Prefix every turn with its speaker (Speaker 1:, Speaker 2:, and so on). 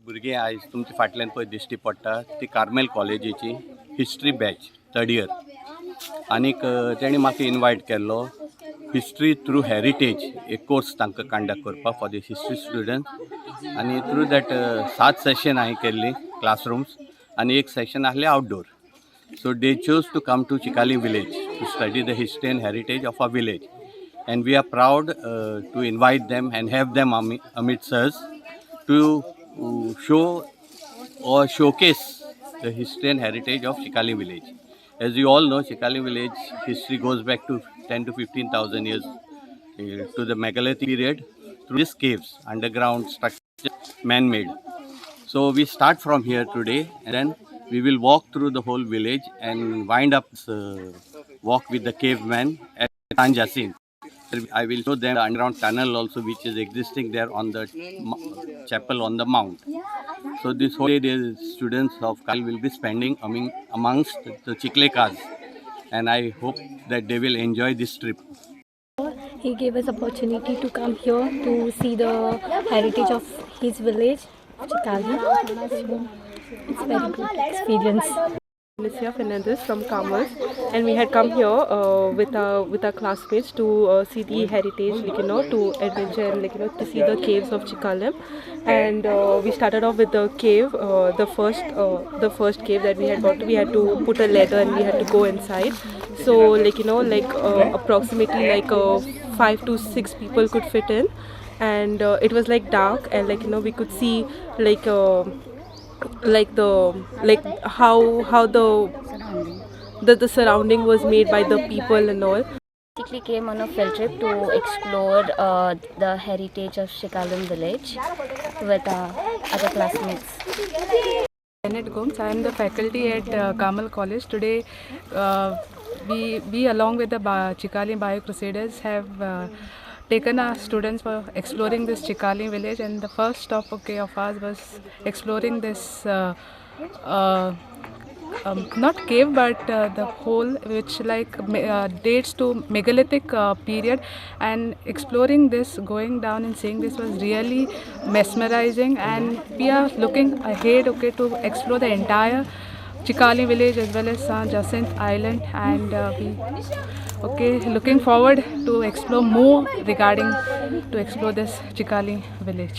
Speaker 1: भुरगीं आयज तुमच्या फाटल्यान पळय दिश्टी पडटा ती कार्मेल कॉलेजीची हिस्ट्री बॅच 3rd इयर आनीक तेणी म्हाका इनवायट केल्लो हिस्ट्री थ्रू हेरिटेज एक कोर्स तांकां कंडक्ट करपाक फॉर दी हिस्ट्री स्टुडंट्स आनी थ्रू दॅट 7 सेशन हांवें केल्ली क्लासरूम्स आनी एक सेशन आहलें outdoor. So they chose to come to Chicalim village to study the history and heritage of our village, and we are proud to invite them and have them amidst us to show or showcase the history and heritage of Chicalim village. As you all know, Chicalim village history goes back to 10 to 15,000 years to the megalithic period through these caves, underground structure, man-made. So we start from here today, and then we will walk through the whole village and wind up walk with the caveman at San Jacinth. I will show them the underground tunnel also, which is existing there on the chapel on the mount. So this whole day the students of Carmel will be spending amongst the Chiklekas, and I hope that they will enjoy this trip.
Speaker 2: He gave us opportunity to come here to see the heritage of his village, Chicalim. It's a very good experience.
Speaker 3: Alicia Fernandez from Carmel, and we had come here with our classmates to see the heritage, to adventure and to see the caves of Chicalim. And we started off with the cave, the first cave that we had got to. We had to put a ladder and we had to go inside. So approximately 5 to 6 people could fit in, and it was dark, and we could see how the surrounding was made by the people and all.
Speaker 4: Basically came on a field trip to explore the heritage of Chicalim village with other classmates.
Speaker 5: Gomes. I am the faculty at Carmel College. Today we along with the Chicalim Crusaders have taken our students for exploring this Chicalim village, and the first stop of ours was exploring this not cave but the hole which dates to megalithic period, and exploring this, going down and seeing this was really mesmerizing. And we are looking ahead to explore the entire Chicalim village as well as San Jacinth Island, and looking forward to explore more regarding to explore this Chicalim village.